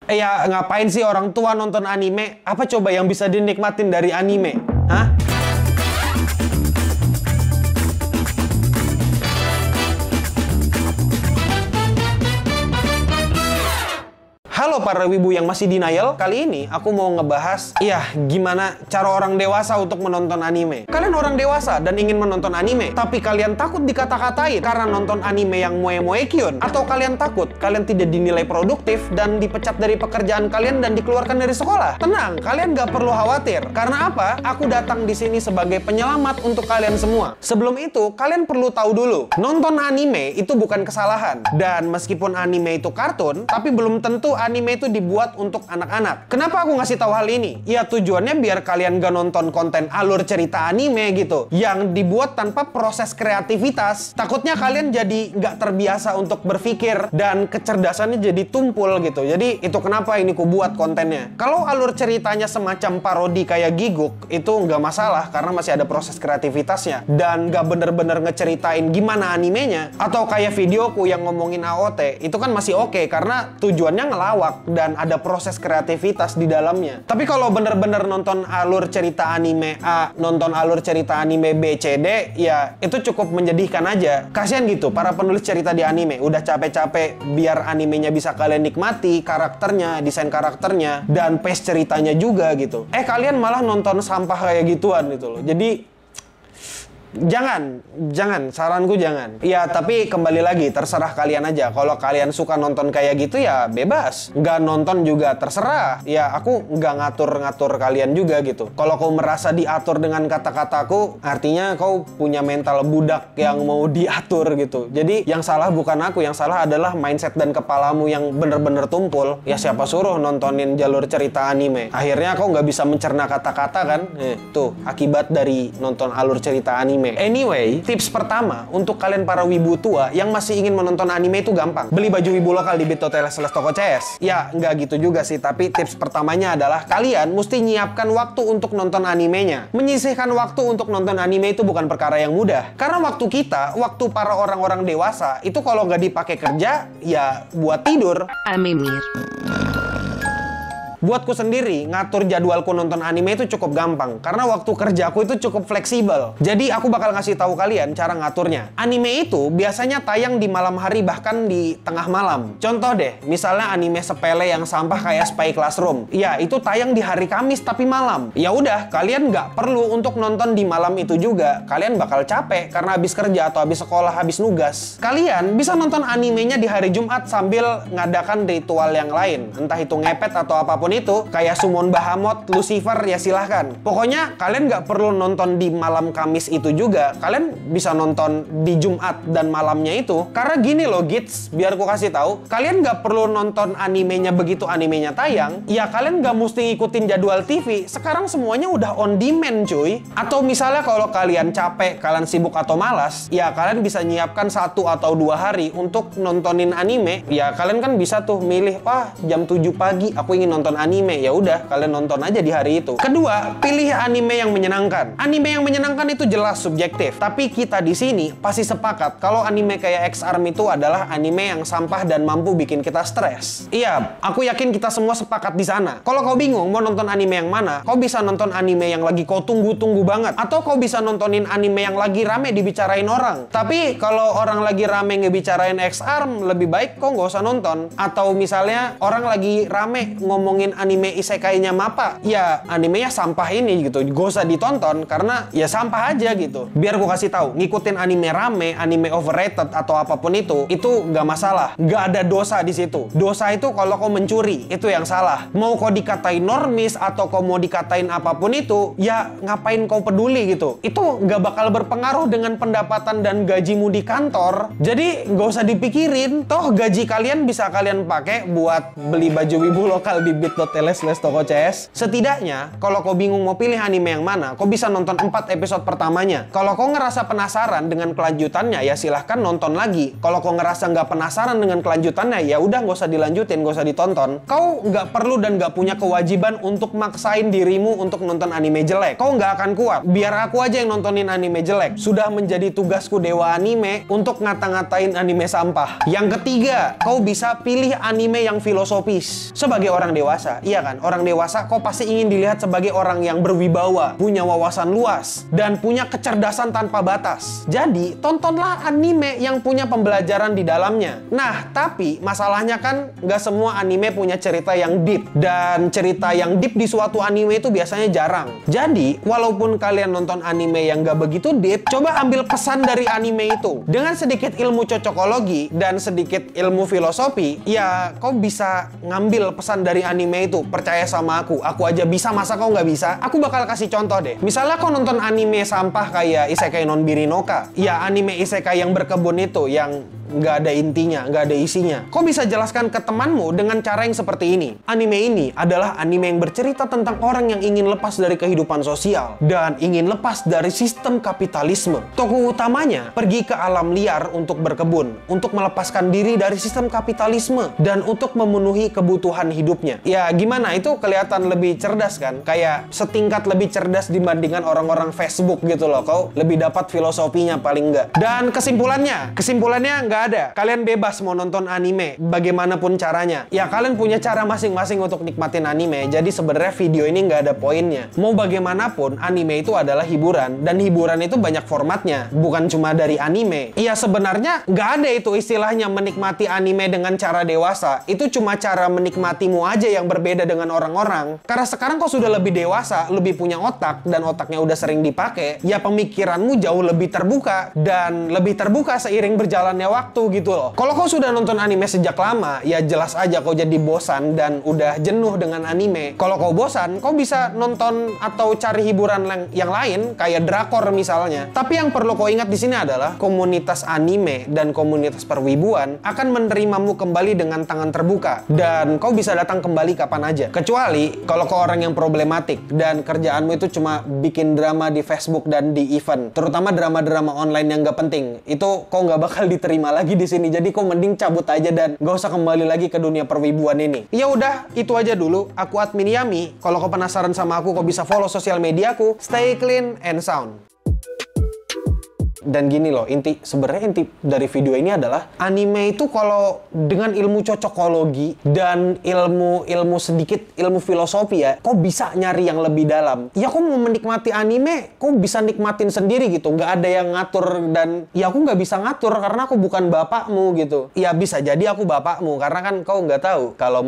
Ya ngapain sih orang tua nonton anime? Apa coba yang bisa dinikmatin dari anime? Hah? Halo para wibu yang masih denial, kali ini aku mau ngebahas, gimana cara orang dewasa untuk menonton anime. Kalian orang dewasa dan ingin menonton anime, tapi kalian takut dikata-katain karena nonton anime yang moe-moe kyun, atau kalian takut kalian tidak dinilai produktif dan dipecat dari pekerjaan kalian dan dikeluarkan dari sekolah. Tenang, kalian gak perlu khawatir. Karena apa? Aku datang di sini sebagai penyelamat untuk kalian semua. Sebelum itu, kalian perlu tahu dulu, nonton anime itu bukan kesalahan. Dan meskipun anime itu kartun, tapi belum tentu anime itu dibuat untuk anak-anak. Kenapa aku ngasih tahu hal ini? Ya tujuannya biar kalian gak nonton konten alur cerita anime gitu, yang dibuat tanpa proses kreativitas. Takutnya kalian jadi gak terbiasa untuk berpikir dan kecerdasannya jadi tumpul gitu. Jadi itu kenapa ini ku buat kontennya. Kalau alur ceritanya semacam parodi kayak Giguk, itu nggak masalah karena masih ada proses kreativitasnya dan gak bener-bener ngeceritain gimana animenya. Atau kayak videoku yang ngomongin AOT, itu kan masih oke karena tujuannya ngelawak dan ada proses kreativitas di dalamnya. Tapi kalau bener-bener nonton alur cerita anime A, nonton alur cerita anime B, C, D, ya itu cukup menyedihkan aja. Kasian gitu para penulis cerita di anime, udah capek-capek biar animenya bisa kalian nikmati, karakternya, desain karakternya, dan pace ceritanya juga gitu. Kalian malah nonton sampah kayak gituan gitu loh. Jadi Jangan, saranku jangan. Ya, tapi kembali lagi, terserah kalian aja. Kalau kalian suka nonton kayak gitu ya bebas. Nggak nonton juga terserah. Ya, aku nggak ngatur-ngatur kalian juga gitu. Kalau kau merasa diatur dengan kata-kataku, artinya kau punya mental budak yang mau diatur gitu. Jadi, yang salah bukan aku, yang salah adalah mindset dan kepalamu yang bener-bener tumpul. Ya, siapa suruh nontonin jalur cerita anime? Akhirnya kau nggak bisa mencerna kata-kata kan? Tuh, akibat dari nonton alur cerita anime. Anyway, tips pertama untuk kalian para wibu tua yang masih ingin menonton anime itu gampang. Beli baju wibu lokal di bit.ly/toko CS. Ya, nggak gitu juga sih, tapi tips pertamanya adalah kalian mesti nyiapkan waktu untuk nonton animenya. Menyisihkan waktu untuk nonton anime itu bukan perkara yang mudah. Karena waktu kita, waktu para orang-orang dewasa, itu kalau nggak dipakai kerja, ya buat tidur. Amimir. Buatku sendiri, ngatur jadwalku nonton anime itu cukup gampang. Karena waktu kerjaku itu cukup fleksibel. Jadi aku bakal ngasih tahu kalian cara ngaturnya. Anime itu biasanya tayang di malam hari bahkan di tengah malam. Contoh deh, misalnya anime sepele yang sampah kayak Spy Classroom. Ya, itu tayang di hari Kamis tapi malam. Ya udah, kalian nggak perlu untuk nonton di malam itu juga. Kalian bakal capek karena habis kerja atau habis sekolah, habis nugas. Kalian bisa nonton animenya di hari Jumat sambil ngadakan ritual yang lain. Entah itu ngepet atau apapun itu, kayak summon Bahamut, Lucifer, ya silahkan. Pokoknya kalian nggak perlu nonton di malam Kamis itu juga. Kalian bisa nonton di Jumat dan malamnya itu. Karena gini loh Gits, biar aku kasih tahu, kalian nggak perlu nonton animenya begitu animenya tayang. Ya kalian nggak mesti ngikutin jadwal TV. Sekarang semuanya udah on demand cuy. Atau misalnya kalau kalian capek, kalian sibuk atau malas, ya kalian bisa nyiapkan 1 atau 2 hari untuk nontonin anime. Ya kalian kan bisa tuh milih, wah jam 7 pagi aku ingin nonton anime, ya udah kalian nonton aja di hari itu. Kedua, pilih anime yang menyenangkan. Anime yang menyenangkan itu jelas subjektif, tapi kita di sini pasti sepakat kalau anime kayak X-Arm itu adalah anime yang sampah dan mampu bikin kita stres. Iya, aku yakin kita semua sepakat di sana. Kalau kau bingung mau nonton anime yang mana, kau bisa nonton anime yang lagi kau tunggu-tunggu banget, atau kau bisa nontonin anime yang lagi rame dibicarain orang. Tapi kalau orang lagi rame ngebicarain X-Arm, lebih baik kau nggak usah nonton. Atau misalnya orang lagi rame ngomongin anime isekainya Mappa, ya animenya sampah ini gitu, gak usah ditonton karena ya sampah aja gitu. Biar gue kasih tahu, ngikutin anime rame, anime overrated atau apapun itu gak masalah, gak ada dosa di situ. Dosa itu kalau kau mencuri, itu yang salah. Mau kau dikatain normis atau kau mau dikatain apapun itu, ya ngapain kau peduli gitu. Itu gak bakal berpengaruh dengan pendapatan dan gajimu di kantor. Jadi gak usah dipikirin, toh gaji kalian bisa kalian pakai buat beli baju wibu lokal di bit bit.ly/tokocs. Setidaknya, kalau kau bingung mau pilih anime yang mana, kau bisa nonton 4 episode pertamanya. Kalau kau ngerasa penasaran dengan kelanjutannya, ya silahkan nonton lagi. Kalau kau ngerasa nggak penasaran dengan kelanjutannya, ya udah nggak usah dilanjutin, nggak usah ditonton. Kau nggak perlu dan nggak punya kewajiban untuk maksain dirimu untuk nonton anime jelek. Kau nggak akan kuat. Biar aku aja yang nontonin anime jelek. Sudah menjadi tugasku dewa anime untuk ngata-ngatain anime sampah. Yang ketiga, kau bisa pilih anime yang filosofis. Sebagai orang dewasa, iya kan? Orang dewasa kau pasti ingin dilihat sebagai orang yang berwibawa, punya wawasan luas, dan punya kecerdasan tanpa batas. Jadi, tontonlah anime yang punya pembelajaran di dalamnya. Nah, tapi masalahnya kan nggak semua anime punya cerita yang deep. Dan cerita yang deep di suatu anime itu biasanya jarang. Jadi, walaupun kalian nonton anime yang nggak begitu deep, coba ambil pesan dari anime itu. Dengan sedikit ilmu cocokologi dan sedikit ilmu filosofi, ya kau bisa ngambil pesan dari anime itu. Percaya sama aku aja bisa, masa kau nggak bisa? Aku bakal kasih contoh deh. Misalnya kau nonton anime sampah kayak Isekai non Birinoka, ya anime isekai yang berkebun itu, yang nggak ada intinya, nggak ada isinya. Kau bisa jelaskan ke temanmu dengan cara yang seperti ini. Anime ini adalah anime yang bercerita tentang orang yang ingin lepas dari kehidupan sosial dan ingin lepas dari sistem kapitalisme. Tokoh utamanya pergi ke alam liar untuk berkebun, untuk melepaskan diri dari sistem kapitalisme dan untuk memenuhi kebutuhan hidupnya. Ya gimana, itu kelihatan lebih cerdas kan? Kayak setingkat lebih cerdas dibandingkan orang-orang Facebook gitu loh. Kau lebih dapat filosofinya paling nggak. Dan kesimpulannya nggak ada. Kalian bebas mau nonton anime bagaimanapun caranya. Ya kalian punya cara masing-masing untuk nikmatin anime. Jadi sebenarnya video ini nggak ada poinnya. Mau bagaimanapun, anime itu adalah hiburan. Dan hiburan itu banyak formatnya. Bukan cuma dari anime. Ya sebenarnya nggak ada itu istilahnya menikmati anime dengan cara dewasa. Itu cuma cara menikmatimu aja yang berbeda dengan orang-orang. Karena sekarang kau sudah lebih dewasa, lebih punya otak, dan otaknya udah sering dipakai. Ya pemikiranmu jauh lebih terbuka. Dan lebih terbuka seiring berjalannya waktu gitu loh. Kalau kau sudah nonton anime sejak lama, ya jelas aja kau jadi bosan dan udah jenuh dengan anime. Kalau kau bosan, kau bisa nonton atau cari hiburan yang lain kayak drakor misalnya. Tapi yang perlu kau ingat di sini adalah komunitas anime dan komunitas perwibuan akan menerimamu kembali dengan tangan terbuka dan kau bisa datang kembali kapan aja. Kecuali kalau kau orang yang problematik dan kerjaanmu itu cuma bikin drama di Facebook dan di event, terutama drama-drama online yang gak penting. Itu kau nggak bakal diterima lagi di sini. Jadi kau mending cabut aja dan gak usah kembali lagi ke dunia perwibuan ini. Ya udah, itu aja dulu. Aku Admin Yami. Kalau kau penasaran sama aku, kau bisa follow sosial mediaku. Stay clean and sound. Dan gini loh, sebenarnya inti dari video ini adalah anime itu kalau dengan ilmu cocokologi dan ilmu sedikit ilmu filosofi ya, kok bisa nyari yang lebih dalam. Ya kok mau menikmati anime, kok bisa nikmatin sendiri gitu, nggak ada yang ngatur. Dan ya aku nggak bisa ngatur karena aku bukan bapakmu gitu. Ya bisa jadi aku bapakmu karena kan kau nggak tahu kalau